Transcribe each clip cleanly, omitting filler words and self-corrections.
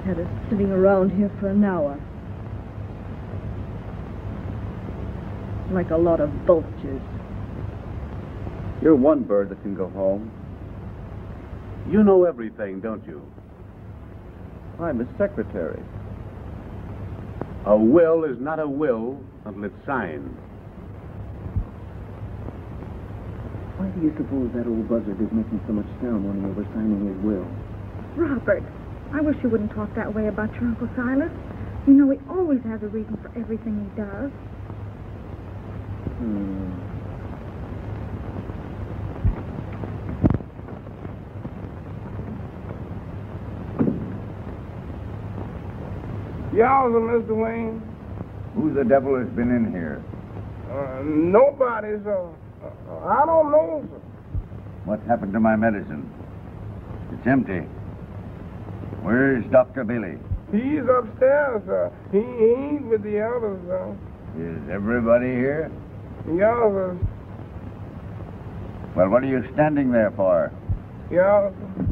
Had us sitting around here for an hour. Like a lot of vultures. You're one bird that can go home. You know everything, don't you? I'm his secretary. A will is not a will until it's signed. Why do you suppose that old buzzard is making so much ceremony over signing his will? Robert, I wish you wouldn't talk that way about your Uncle Silas. You know he always has a reason for everything he does. Yowza, Mr. Wayne. Who the devil has been in here? Nobody, sir. I don't know, sir. What happened to my medicine? It's empty. Where's Dr. Billy? He's upstairs, sir. He ain't with the others, sir. Is everybody here? The others. Well, what are you standing there for? Yeah, sir.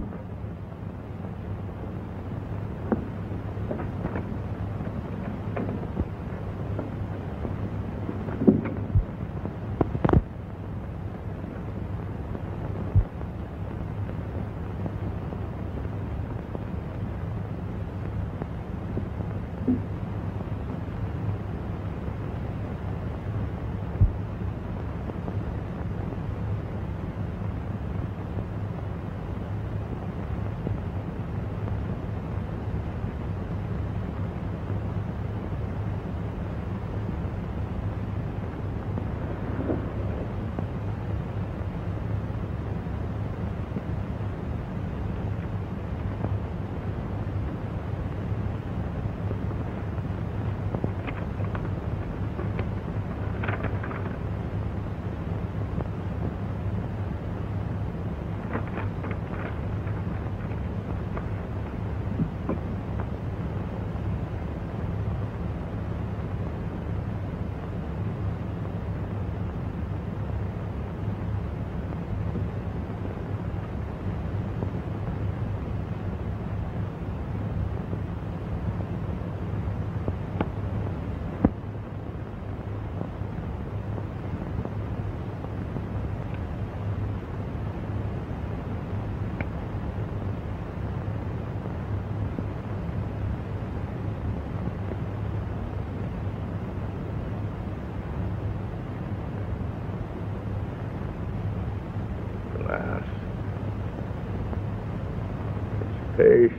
Paste.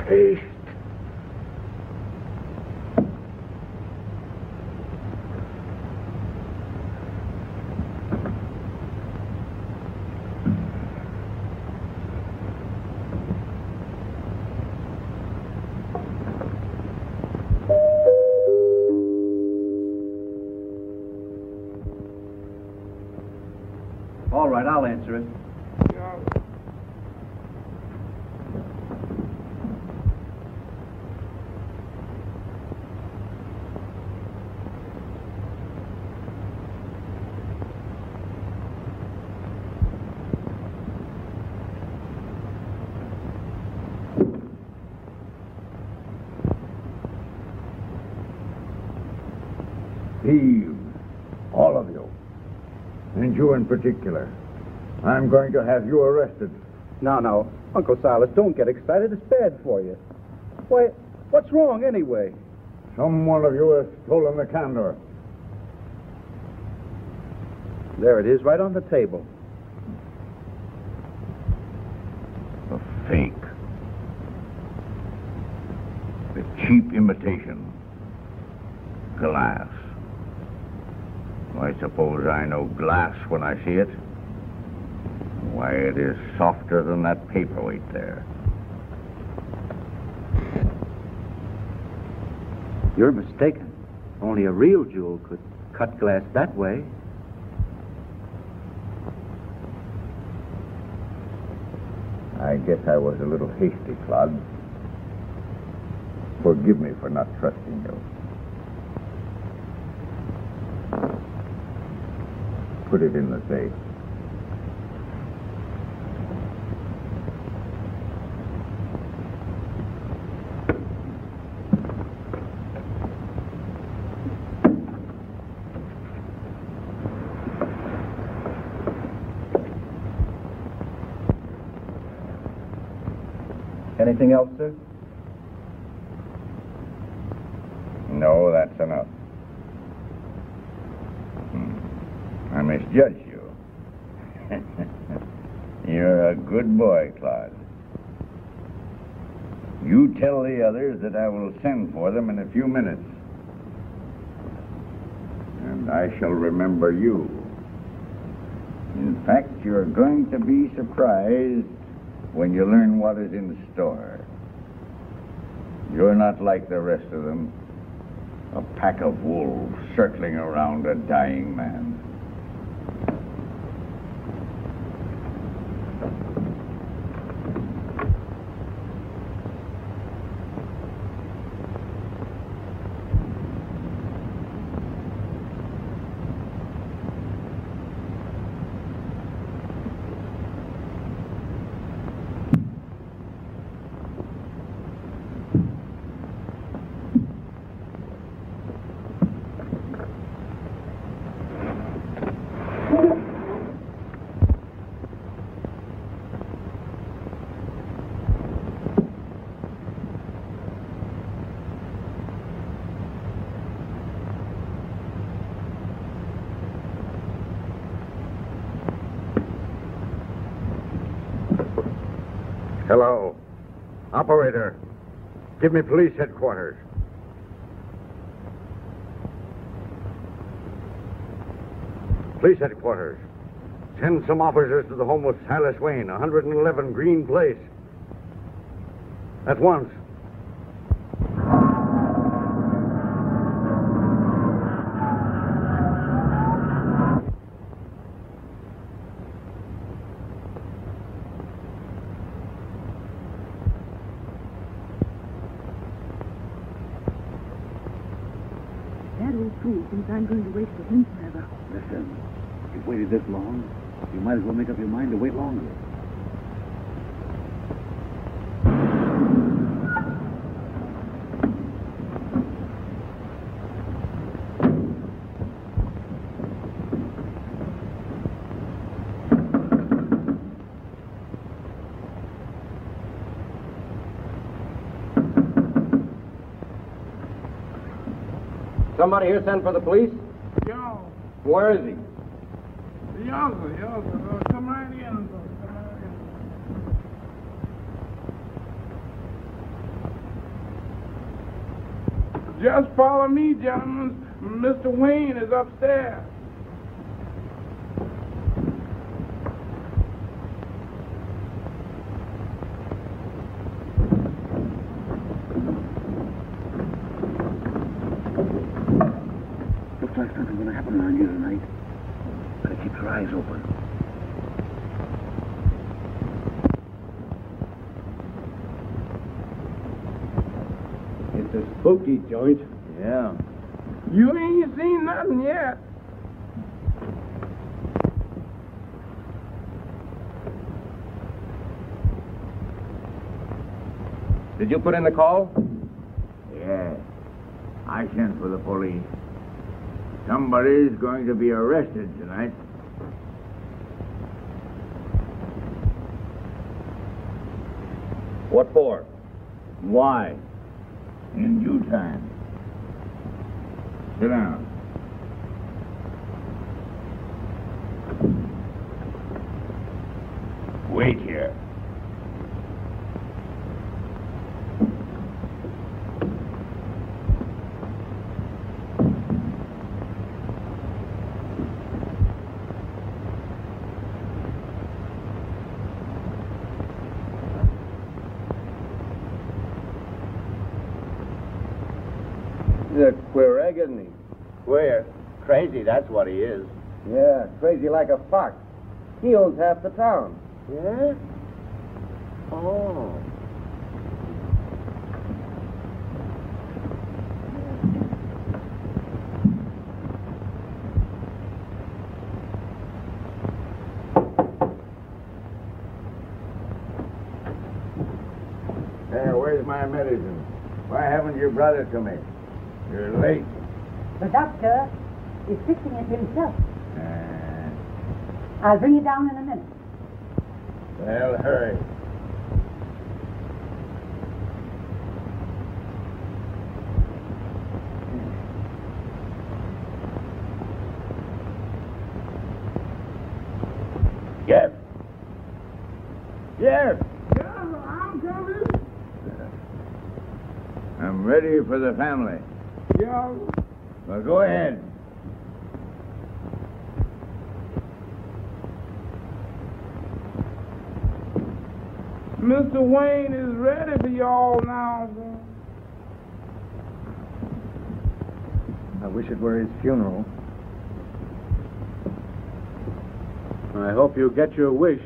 Paste. All right, I'll answer it. Thieves, all of you, and you in particular. I'm going to have you arrested. No, Uncle Silas, don't get excited. It's bad for you. Why, what's wrong anyway? Some one of you has stolen the candor. There it is, right on the table. A fake. A cheap imitation. Glass. I suppose I know glass when I see it. Why, it is softer than that paperweight there. You're mistaken. Only a real jewel could cut glass that way. I guess I was a little hasty, Claude. Forgive me for not trusting you. Put it in the safe. Anything else, sir? No, that's enough. I misjudged you. You're a good boy, Claude. You tell the others that I will send for them in a few minutes. And I shall remember you. In fact, you're going to be surprised when you learn what is in store. You're not like the rest of them. A pack of wolves circling around a dying man. Hello. Operator, give me police headquarters. Police headquarters. Send some officers to the home of Silas Wayne, 111 Green Place. At once. That old fool thinks I'm going to wait for him forever. Listen, you've waited this long. You might as well make up your mind to wait longer. Somebody here sent for the police? Yo, Where is he? Come right in. Just follow me, gentlemen. Mr. Wayne is upstairs. Looks like something's going to happen around here tonight. Better keep your eyes open. It's a spooky joint. Yeah. You ain't seen nothing yet. Did you put in the call? Yeah. I sent for the police. Somebody's going to be arrested tonight. What for? Why? In due time. Sit down. Wait here. He's a queer egg, isn't he? Queer. Crazy, that's what he is. Yeah, crazy like a fox. He owns half the town. Yeah? Oh. There, where's my medicine? Why haven't you brought it to me? You're late. The doctor is fixing it himself. I'll bring it down in a minute. Well, hurry. Jeff! Jeff! Yeah, I'm coming. I'm ready for the family. Yo, Well, go ahead. Mr. Wayne is ready for y'all now, sir. wish it were his funeral. I hope you get your wish.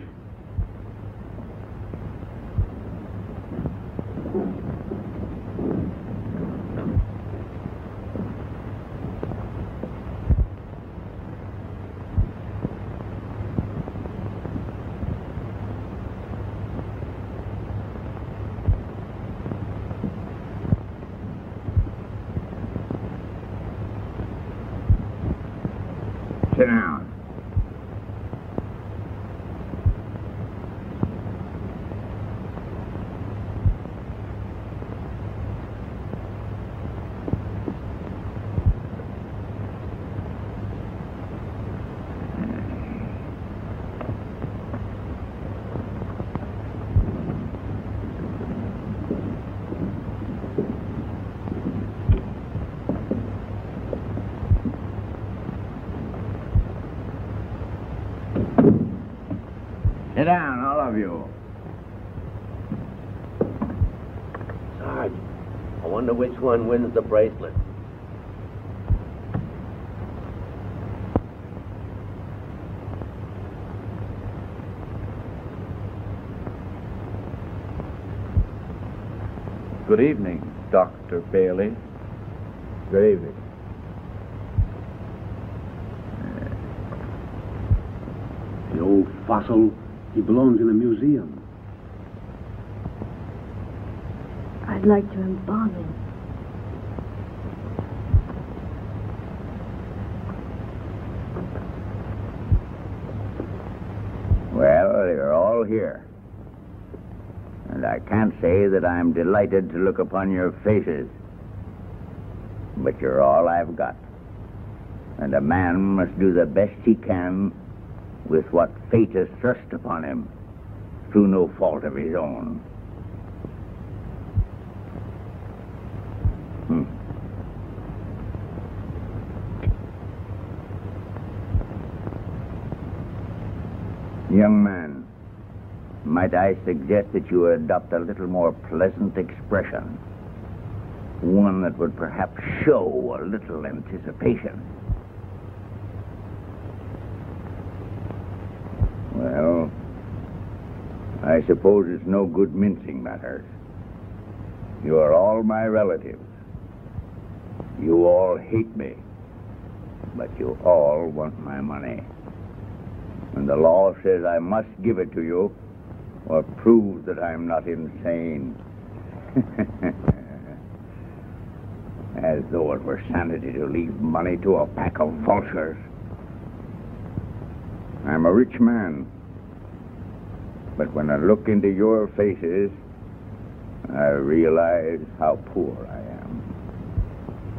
Sit down. Sit down, all of you. Sarge, I wonder which one wins the bracelet. Good evening, Dr. Bailey. Good evening. The old fossil, he belongs in a museum. I'd like to embalm him. Well, you're all here. And I can't say that I'm delighted to look upon your faces. But you're all I've got. And a man must do the best he can with what fate has thrust upon him, through no fault of his own. Young man, might I suggest that you adopt a little more pleasant expression? One that would perhaps show a little anticipation. Well, I suppose it's no good mincing matters. You are all my relatives. You all hate me, but you all want my money. And the law says I must give it to you or prove that I'm not insane. As though it were sanity to leave money to a pack of vultures. I'm a rich man, but when I look into your faces, I realize how poor I am.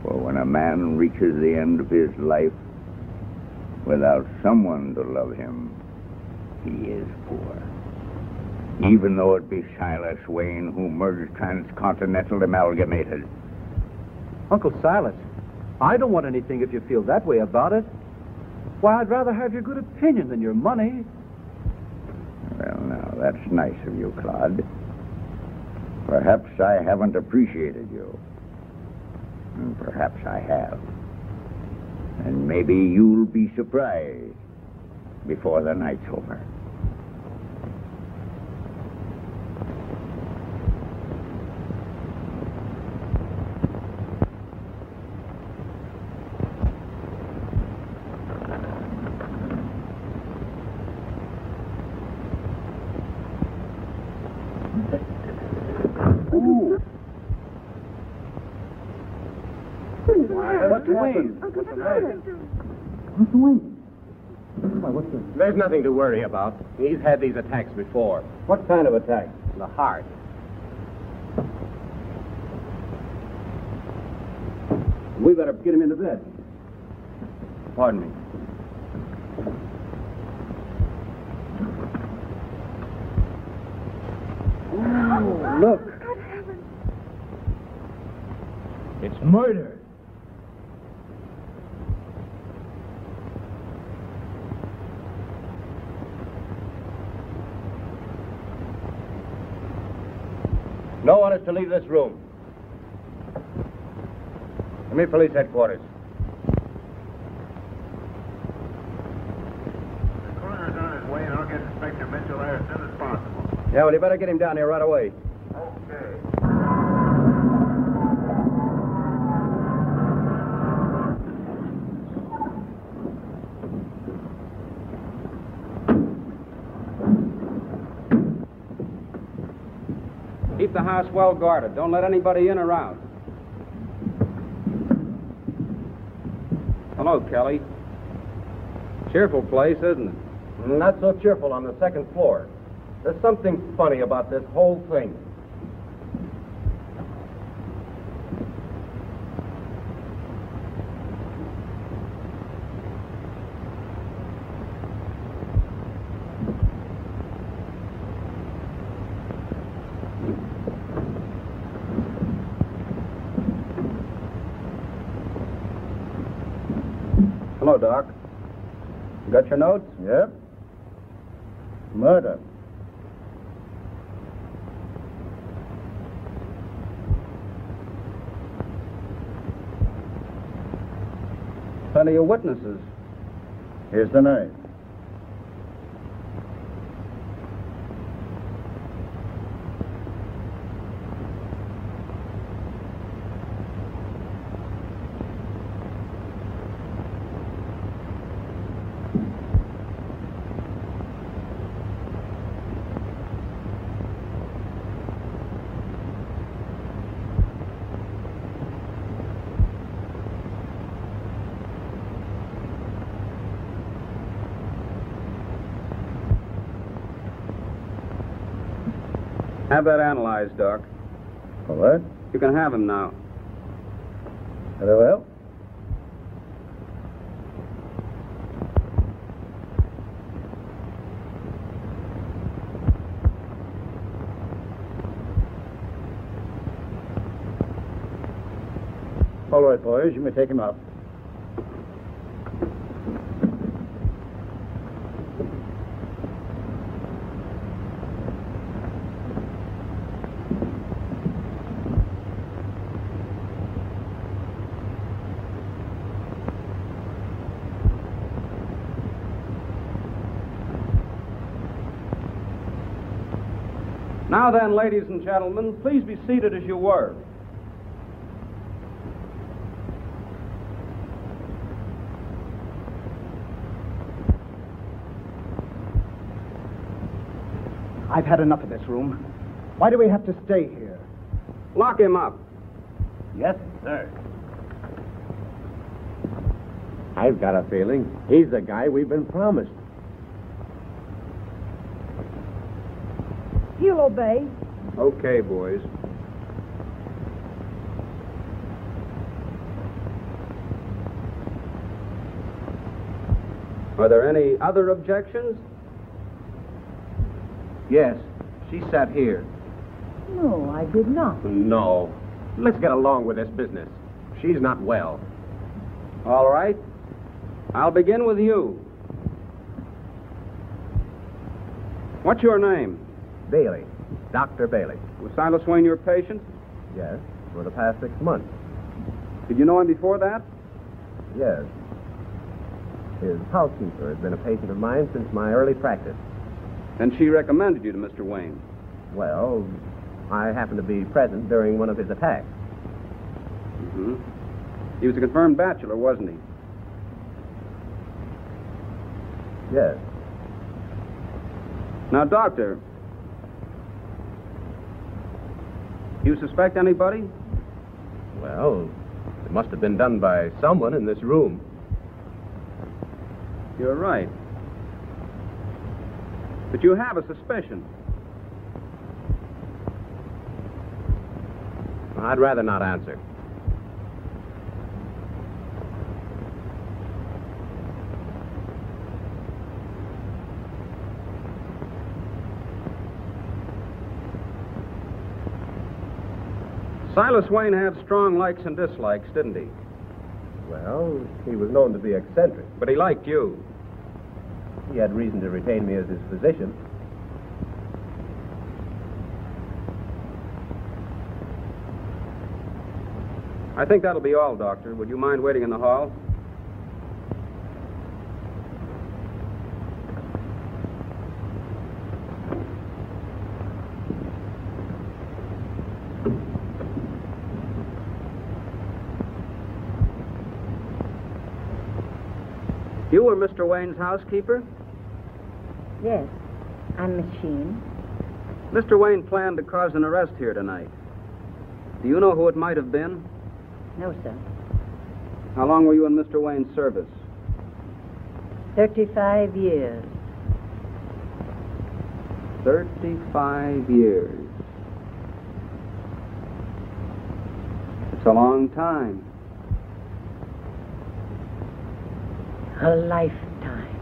For when a man reaches the end of his life without someone to love him, he is poor. Even though it be Silas Wayne who murders Transcontinental Amalgamated. Uncle Silas, I don't want anything if you feel that way about it. Why, I'd rather have your good opinion than your money. Well, now, that's nice of you, Claude. Perhaps I haven't appreciated you. And perhaps I have. And maybe you'll be surprised before the night's over. There's nothing to worry about. He's had these attacks before. What kind of attack? The heart. We better get him into bed. Pardon me. Oh, look. Good heavens. It's murder. No one is to leave this room. Give me police headquarters. Yeah, well, you better get him down here right away. Keep the house well guarded. Don't let anybody in or out. Hello, Kelly. Cheerful place, isn't it? Not so cheerful on the second floor. There's something funny about this whole thing. Hello, Doc. You got your notes? Yep. Murder. Plenty of witnesses. Here's the knife. Have that analyzed, Doc. All right. You can have him now. Very well. All right, boys, you may take him out. Now then, ladies and gentlemen, please be seated as you were. I've had enough of this room. Why do we have to stay here? Lock him up. Yes, sir. I've got a feeling he's the guy we've been promised. He'll obey. Okay, boys. Are there any other objections? Yes, she sat here. No, I did not. No. Let's get along with this business. She's not well. All right. I'll begin with you. What's your name? Bailey. Dr. Bailey. Was Silas Wayne your patient? Yes, for the past 6 months. Did you know him before that? Yes. His housekeeper has been a patient of mine since my early practice. And she recommended you to Mr. Wayne. Well, I happened to be present during one of his attacks. Mm-hmm. He was a confirmed bachelor, wasn't he? Yes. Now, Doctor, you suspect anybody? Well, it must have been done by someone in this room. You're right. But you have a suspicion. I'd rather not answer. Silas Wayne had strong likes and dislikes, didn't he? Well, he was known to be eccentric. But he liked you. He had reason to retain me as his physician. I think that'll be all, Doctor. Would you mind waiting in the hall? You were Mr. Wayne's housekeeper? Yes, I'm Machine. Mr. Wayne planned to cause an arrest here tonight. Do you know who it might have been? No, sir. How long were you in Mr. Wayne's service? 35 years. 35 years. It's a long time. A lifetime.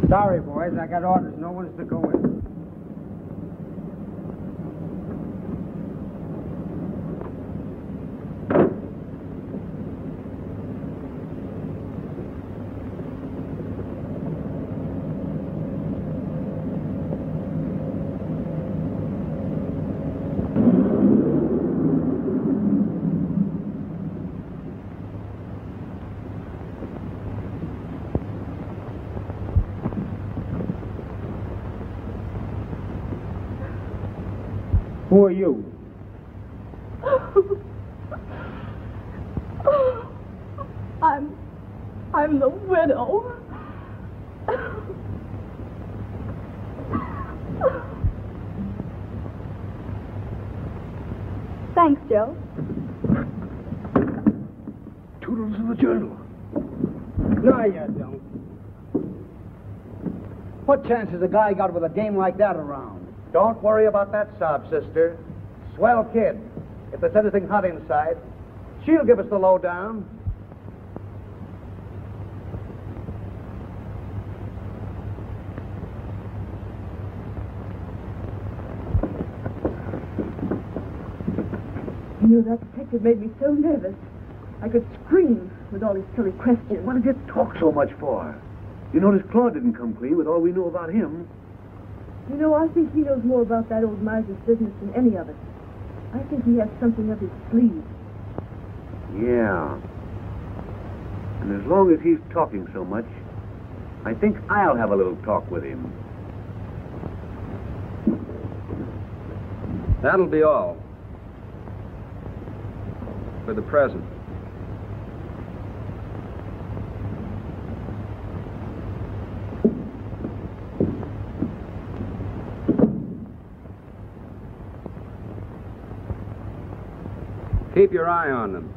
Sorry, boys. I got orders. No one's to go in. Who are you? I'm the widow. Thanks, Joe. Toodles in the journal. No, you don't. What chance has a guy got with a dame like that around? Don't worry about that sob, sister. Swell kid. If there's anything hot inside, she'll give us the lowdown. You know, that detective made me so nervous. I could scream with all his silly questions. What did you talk so much for? You notice Claude didn't come clean with all we knew about him. You know, I think he knows more about that old miser's business than any of us. I think he has something up his sleeve. Yeah. And as long as he's talking so much, I think I'll have a little talk with him. That'll be all. For the present. Keep your eye on them.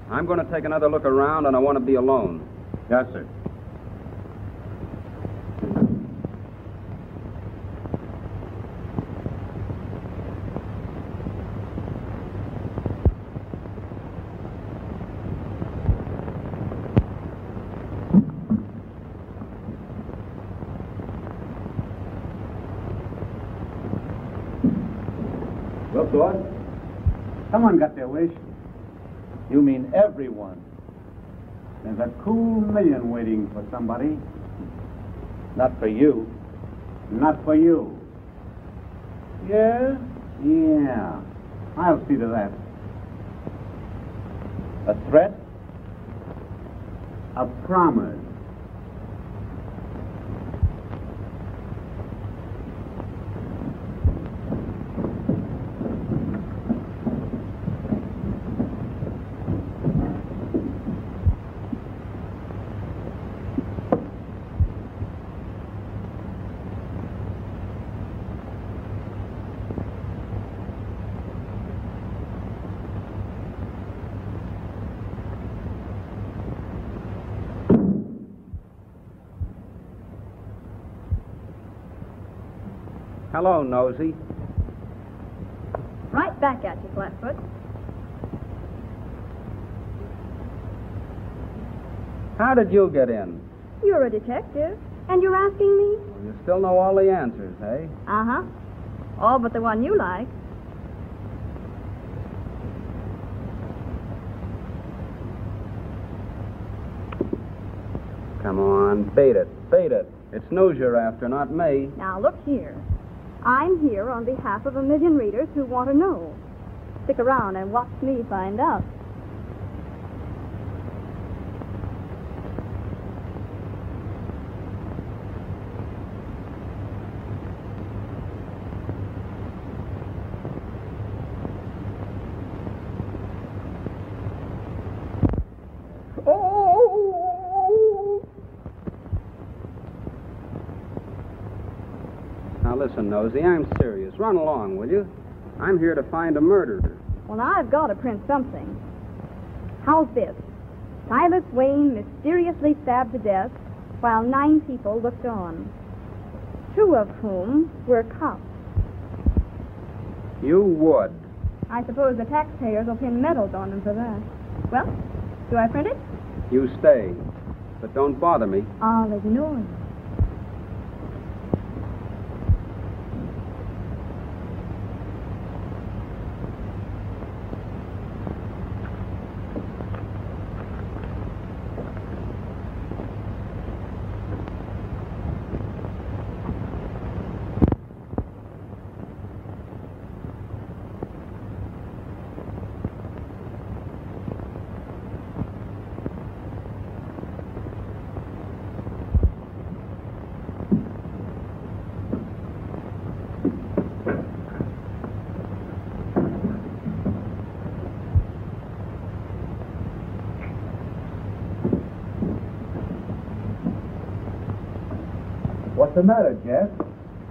I'm going to take another look around, and I want to be alone. Yes, sir. Well, Claude? Someone got their wish. You mean everyone. There's a cool million waiting for somebody. Not for you. Not for you. Yeah? Yeah. I'll see to that. A threat? A promise. Hello, Nosy. Right back at you, Flatfoot. How did you get in? You're a detective, and you're asking me? Well, you still know all the answers, eh? Uh-huh. All but the one you like. Come on, bait it, bait it. It's news you're after, not me. Now, look here. I'm here on behalf of 1 million readers who want to know. Stick around and watch me find out. listen, Nosey, I'm serious. Run along, will you? I'm here to find a murderer. Well, now I've got to print something. How's this? Silas Wayne mysteriously stabbed to death while 9 people looked on, 2 of whom were cops. You would. I suppose the taxpayers will pin medals on them for that. Well, do I print it? You stay. But don't bother me. I'll ignore you. What's the matter, Jeff?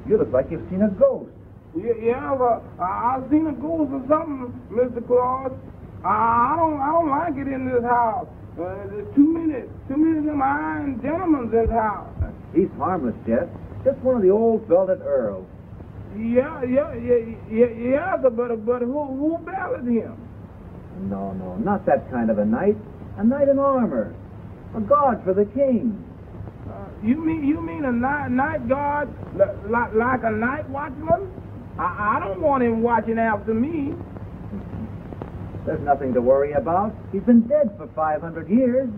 You look like you've seen a ghost. Yeah, I've seen a ghost or something, Mr. Claus. I don't like it in this house. There's too many fine gentlemen in this house. He's harmless, Jeff. Just one of the old belted earls. Yeah, but who belted him? No, not that kind of a knight. A knight in armor. A guard for the king. You mean a night guard like a night watchman? I don't want him watching after me. There's nothing to worry about. He's been dead for 500 years.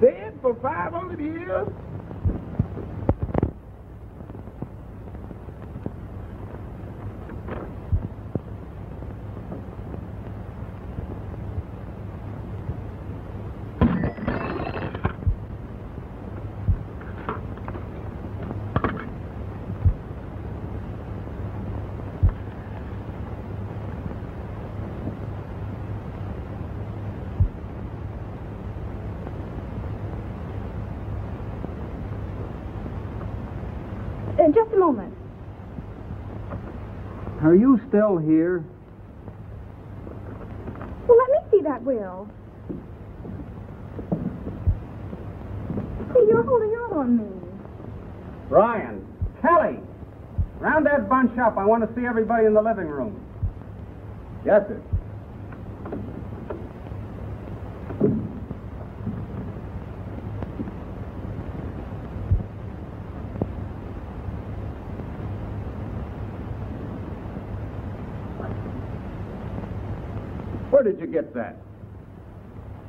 Dead for 500 years? Just a moment. Are you still here? Well, let me see that will. See, you're holding out on me. Brian, Kelly, round that bunch up. I want to see everybody in the living room. Yes, sir. Where did you get that?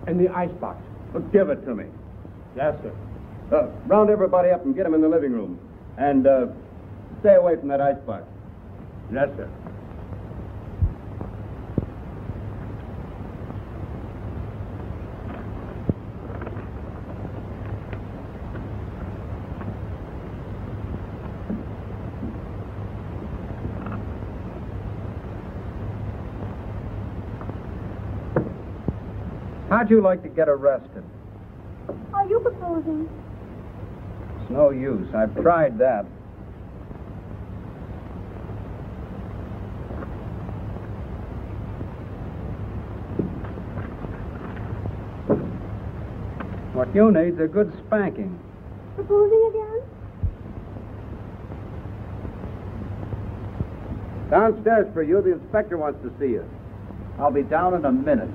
In the icebox. Well, give it to me. Yes, sir. Round everybody up and get them in the living room. And stay away from that icebox. Yes, sir. How'd you like to get arrested? Are you proposing? It's no use. I've tried that. What you need's a good spanking. Proposing again? Downstairs for you. The inspector wants to see you. I'll be down in a minute.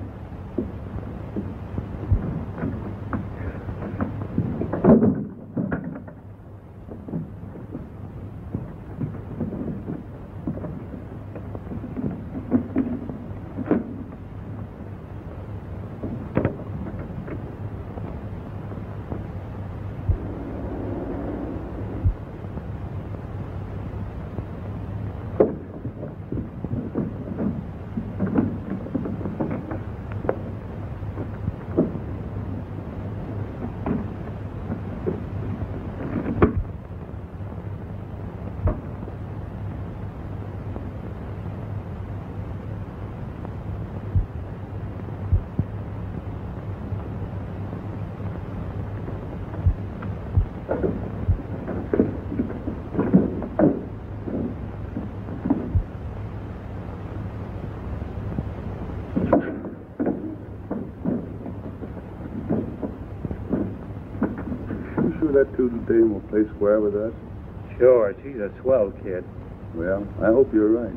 sure that Toodle dame will play square with us? Sure, she's a swell kid. Well, I hope you're right.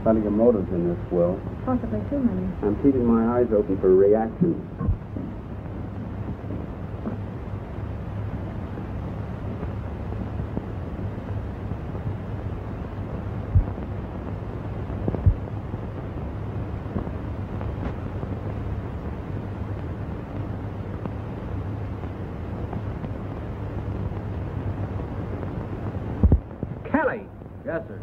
Plenty of motives in this will. Possibly too many. I'm keeping my eyes open for reactions. Kelly! Yes, sir.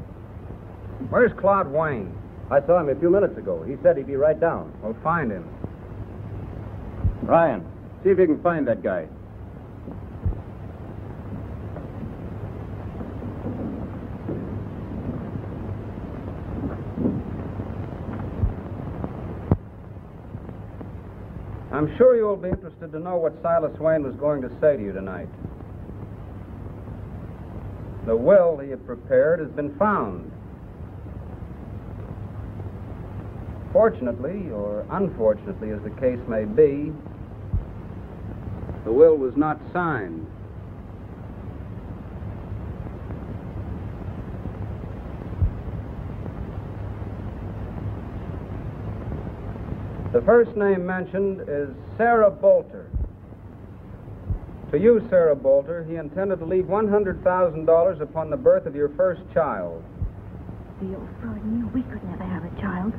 Where's Claude Wayne? I saw him a few minutes ago. He said he'd be right down. We'll find him. Ryan, see if you can find that guy. I'm sure you'll be interested to know what Silas Wayne was going to say to you tonight. The will he had prepared has been found. Fortunately, or unfortunately, as the case may be, the will was not signed. The first name mentioned is Sarah Bolter. To you, Sarah Bolter, he intended to leave $100,000 upon the birth of your first child. The old Frye knew we could never have a child.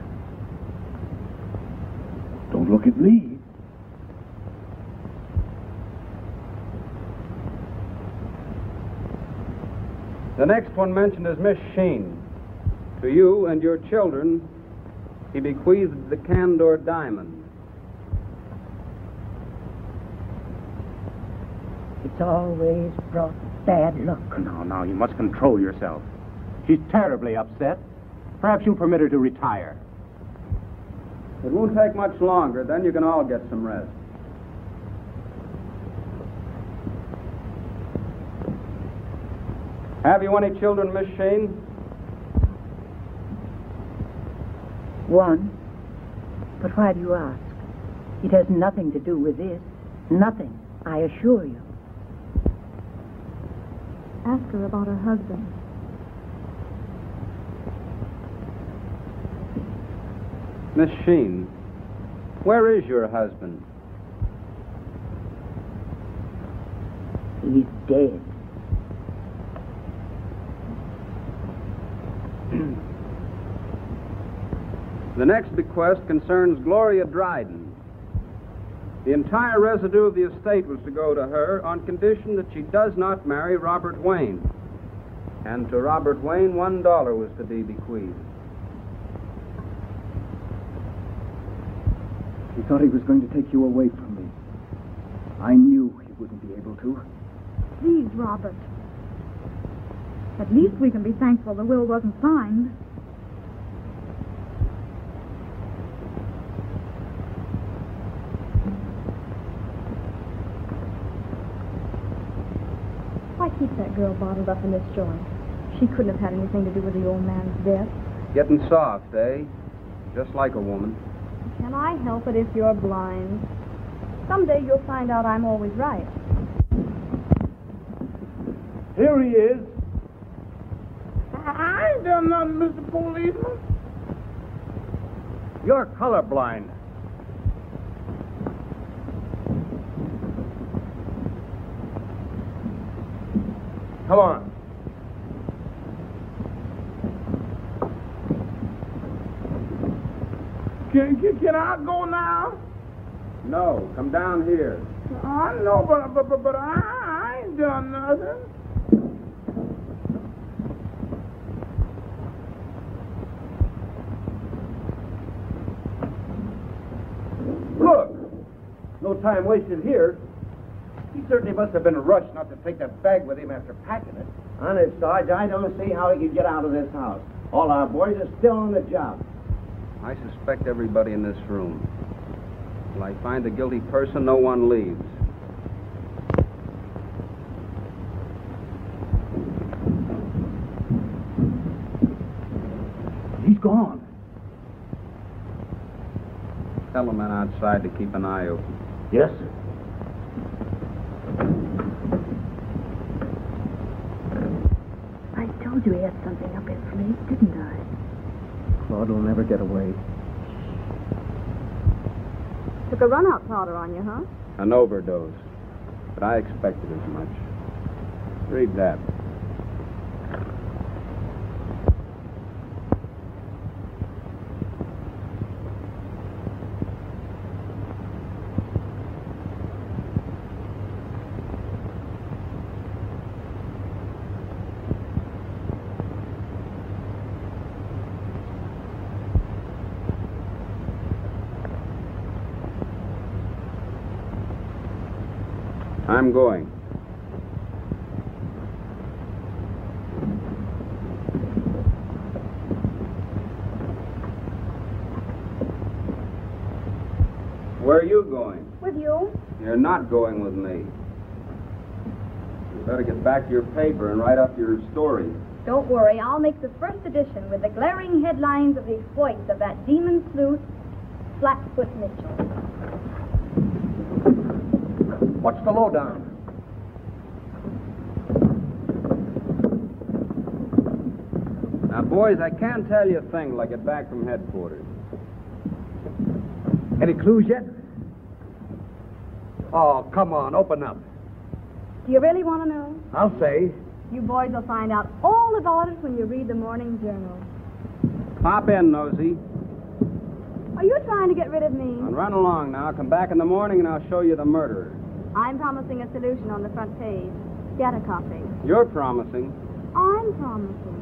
Don't look at me. The next one mentioned is Miss Sheen. To you and your children, he bequeathed the Candor diamond. It's always brought bad luck. No, you must control yourself. She's terribly upset. Perhaps you'll permit her to retire. It won't take much longer, then you can all get some rest. Have you any children, Miss Sheen? One. But why do you ask? It has nothing to do with this. Nothing, I assure you. Ask her about her husband. Miss Sheen, where is your husband? He's dead. The next bequest concerns Gloria Dryden. The entire residue of the estate was to go to her on condition that she does not marry Robert Wayne. And to Robert Wayne, $1 was to be bequeathed. He thought he was going to take you away from me. I knew he wouldn't be able to. Please, Robert. At least we can be thankful the will wasn't signed. Why keep that girl bottled up in this joint? She couldn't have had anything to do with the old man's death. Getting soft, eh? Just like a woman. Can I help it if you're blind? Someday you'll find out I'm always right. Here he is. I ain't done nothing, Mr. Policeman. You're colorblind. Come on. Can I go now? No, come down here. I know, but I ain't done nothing. Look, no time wasted here. He certainly must have been rushed not to take that bag with him after packing it. Honest, Sarge, I don't see how he could get out of this house. All our boys are still on the job. I suspect everybody in this room. Till I find the guilty person, no one leaves. He's gone. Tell the men outside to keep an eye open. Yes, sir. I told you he had something up his sleeve, didn't I? Claude will never get away. Took a run-out powder on you, huh? An overdose. But I expected as much. Read that. I'm going. Where are you going? With you? You're not going with me. You better get back to your paper and write up your story. Don't worry, I'll make the first edition with the glaring headlines of the exploits of that demon sleuth, Flatfoot Mitchell. What's the lowdown? Now, boys, I can't tell you a thing till I get back from headquarters. Any clues yet? Oh, come on, open up. Do you really want to know? I'll say. You boys will find out all about it when you read the morning journal. Pop in, Nosy. Are you trying to get rid of me? And run along now. Come back in the morning and I'll show you the murderer. I'm promising a solution on the front page. Get a copy. You're promising. I'm promising.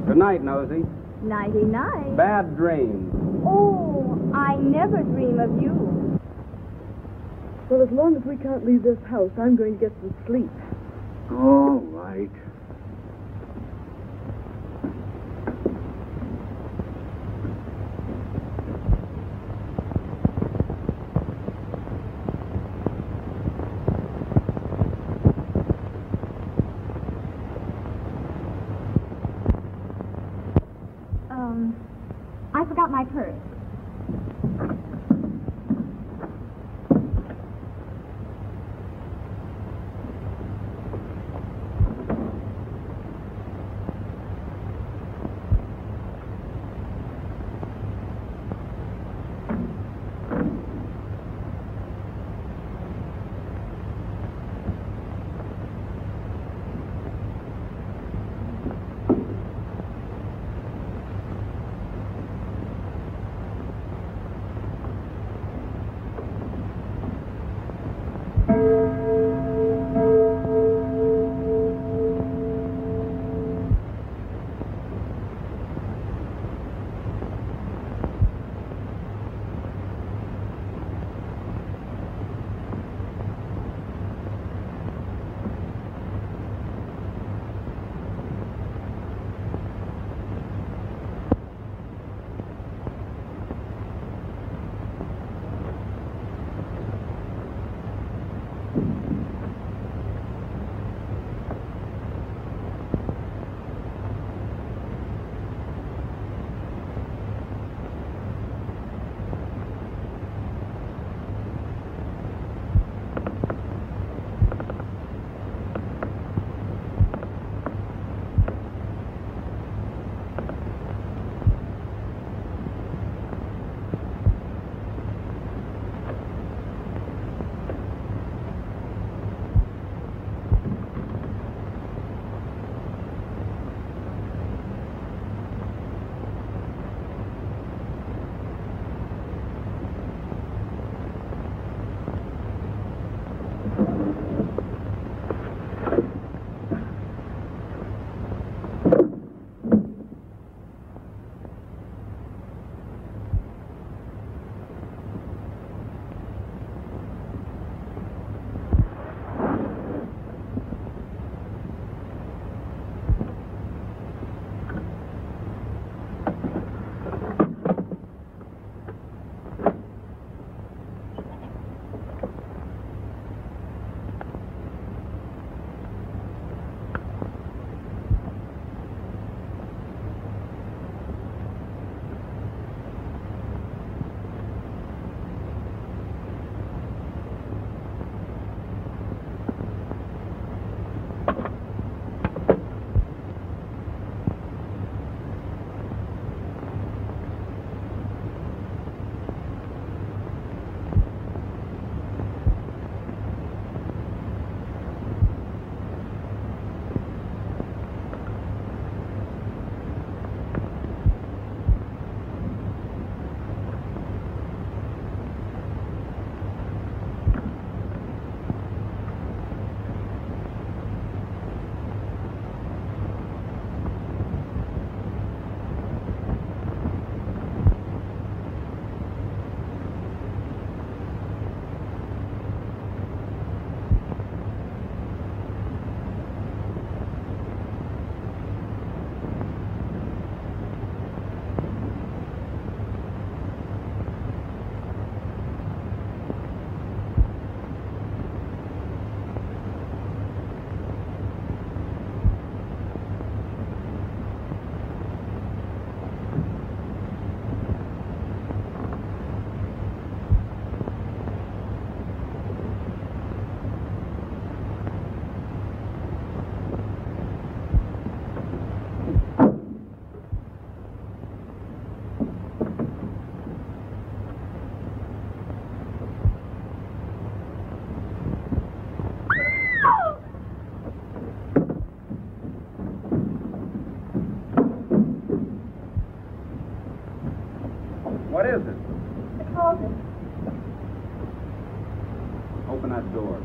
Good night, Nosy. Nighty-night. Bad dreams. Oh, I never dream of you. Well, as long as we can't leave this house, I'm going to get some sleep. All right. I forgot my purse. is it? The closet. Open that door.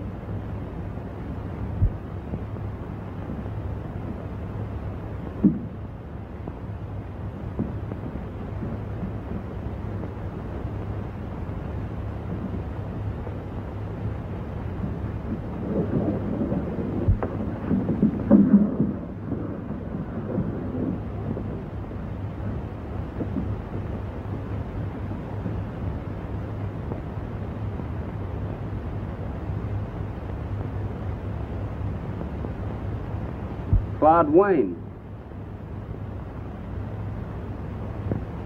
Claude Wayne.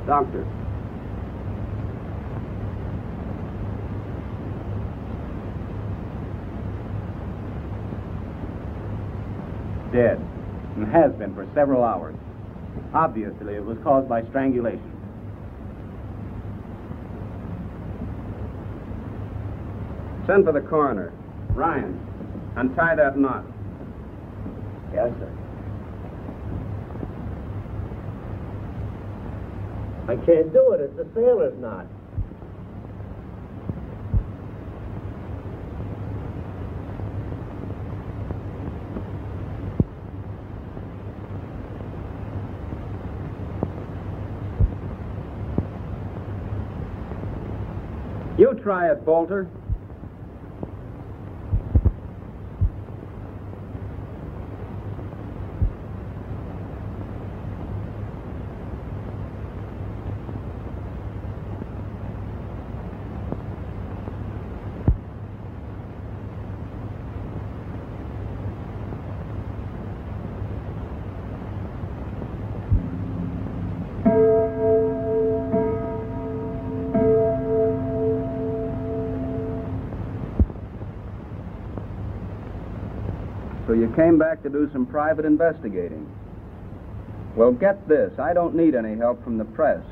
Doctor. Dead, and has been for several hours. Obviously, it was caused by strangulation. Send for the coroner. Ryan, untie that knot. Yes, sir. I can't do it. It's a sailor's knot. You try it, Bolter. So you came back to do some private investigating. Well, get this. I don't need any help from the press.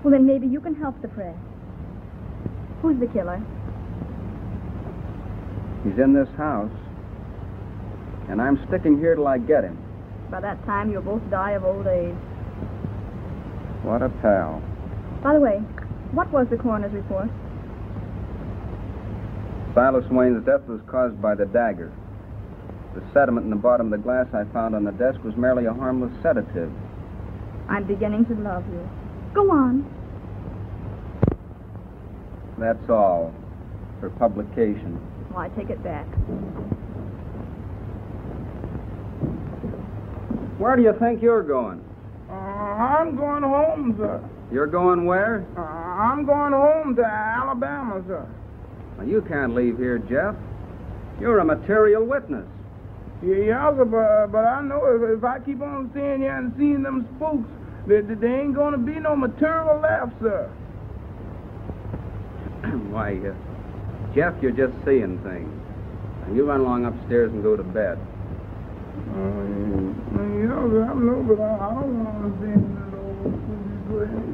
Well, then maybe you can help the press. Who's the killer? He's in this house. And I'm sticking here till I get him. By that time, you'll both die of old age. What a pal. By the way, what was the coroner's report? Silas Wayne's death was caused by the dagger. The sediment in the bottom of the glass I found on the desk was merely a harmless sedative. I'm beginning to love you. Go on. That's all. For publication. Well, I take it back. Where do you think you're going? I'm going home, sir. You're going where? I'm going home to Alabama, sir. Well, you can't leave here, Jeff. You're a material witness. Yeah, sir, but I know if I keep on staying here and seeing them spooks, there ain't going to be no material left, sir. Why, Jeff, you're just seeing things. Now, you run along upstairs and go to bed. Yeah, sir, I know, but I don't want to stay in that old spooky place.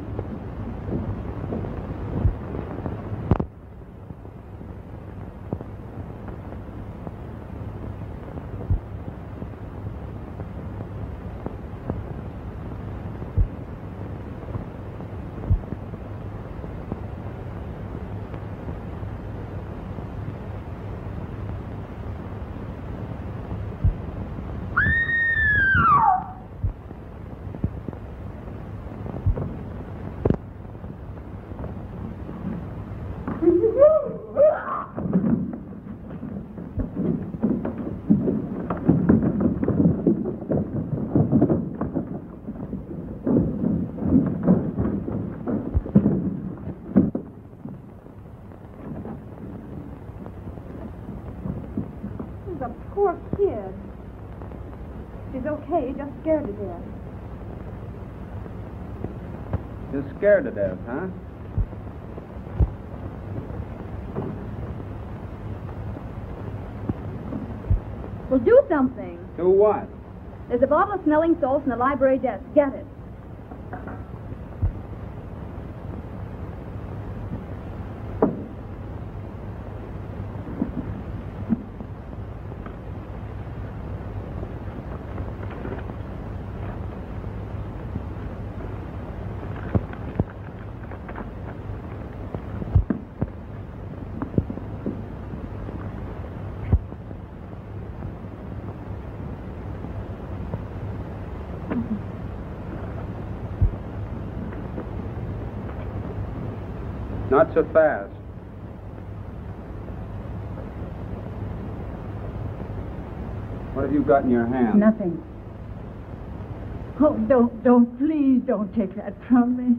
Poor kid. She's okay, just scared to death. You're scared to death, huh? Well, do something. Do what? There's a bottle of smelling salts in the library desk. Get it. Not so fast. What have you got in your hand? Nothing. Oh, please don't take that from me.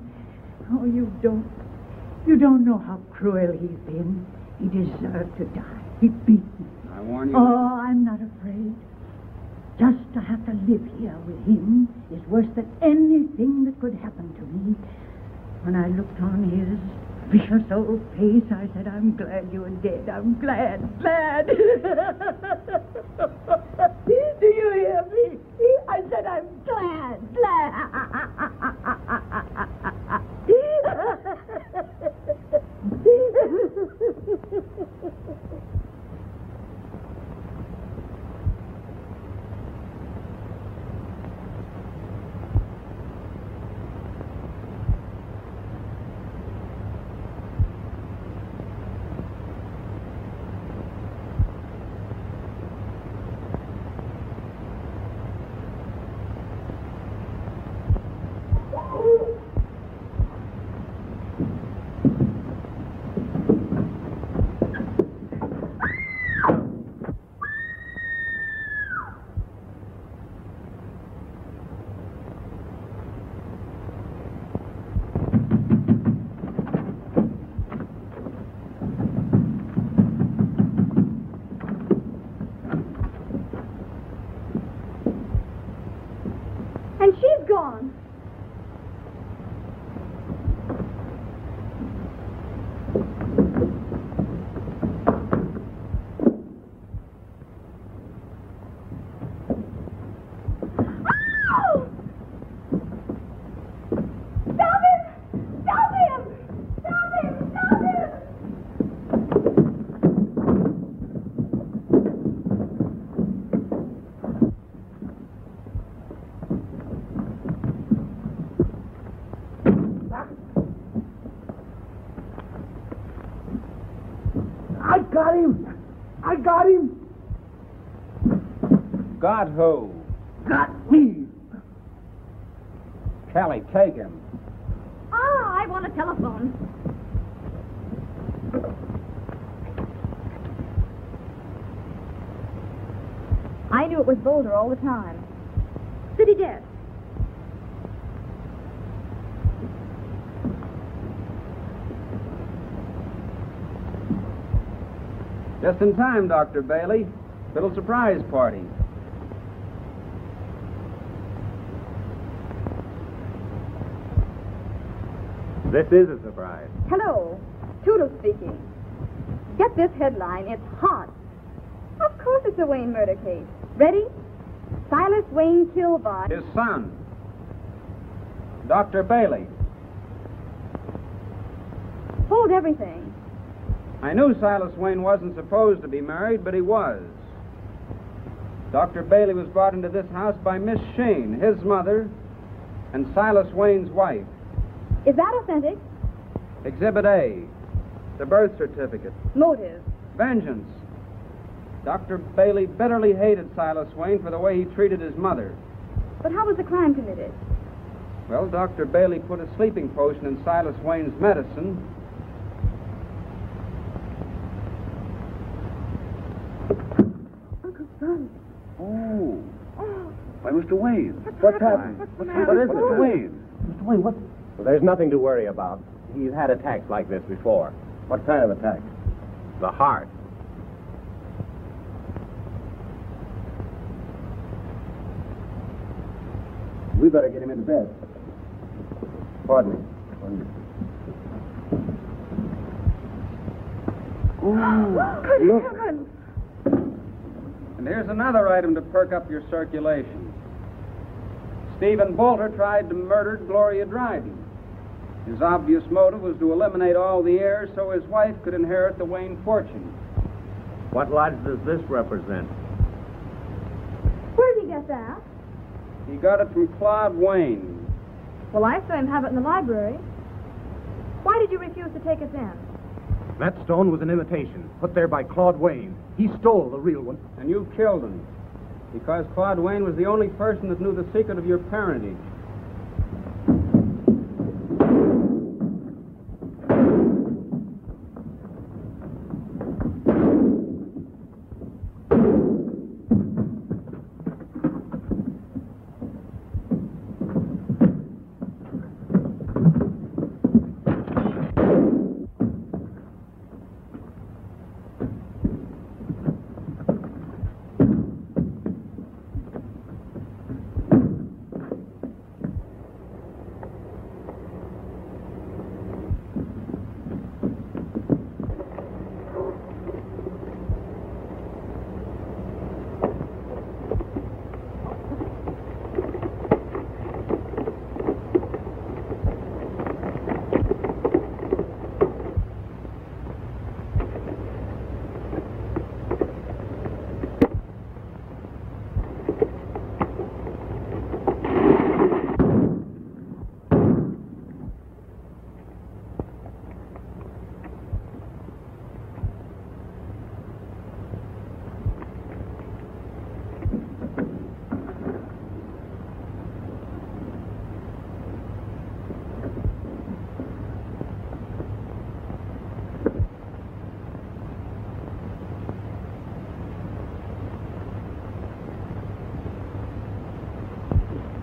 Oh, you don't know how cruel he's been. He deserved to die. He beat me. I warn you. Oh, I'm not afraid. Just to have to live here with him is worse than anything that could happen to me. When I looked on his vicious old face, I said, I'm glad you're dead. I'm glad. Do you hear me? I said, I'm glad. And she's gone. I got him. Got who? Got me. Kelly, take him. I want a telephone. I knew it was Boulder all the time. City desk. Just in time, Dr. Bailey. Little surprise party. This is a surprise. Hello. Toodle speaking. Get this headline. It's hot. Of course it's a Wayne murder case. Ready? Silas Wayne killed by... His son. Dr. Bailey. Hold everything. I knew Silas Wayne wasn't supposed to be married, but he was. Dr. Bailey was brought into this house by Miss Shane, his mother, and Silas Wayne's wife. Is that authentic? Exhibit A, the birth certificate. Motive? Vengeance. Dr. Bailey bitterly hated Silas Wayne for the way he treated his mother. But how was the crime committed? Well, Dr. Bailey put a sleeping potion in Silas Wayne's medicine. Uncle Son. Oh. Why, Mr. Wayne. What's happened? What is it, Mr. Wayne? Mr. Wayne, what? Well, there's nothing to worry about. He's had attacks like this before. What kind of attack? The heart. We better get him into bed. Pardon me. Oh, look. And here's another item to perk up your circulation. Stephen Bolter tried to murder Gloria Dryden. His obvious motive was to eliminate all the heirs so his wife could inherit the Wayne fortune. What lodge does this represent? Where did he get that? He got it from Claude Wayne. Well, I saw him have it in the library. Why did you refuse to take it then? That stone was an imitation, put there by Claude Wayne. He stole the real one. And you killed him. Because Claude Wayne was the only person that knew the secret of your parentage.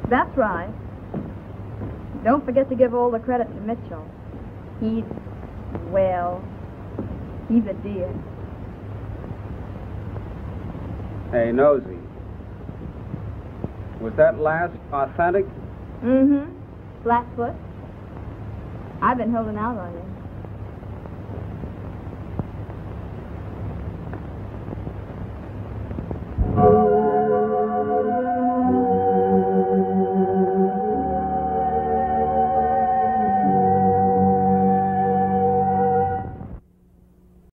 That's right. Don't forget to give all the credit to Mitchell. He's a dear. Hey, Nosy. Was that last authentic? Mm-hmm. Flatfoot. I've been holding out on you.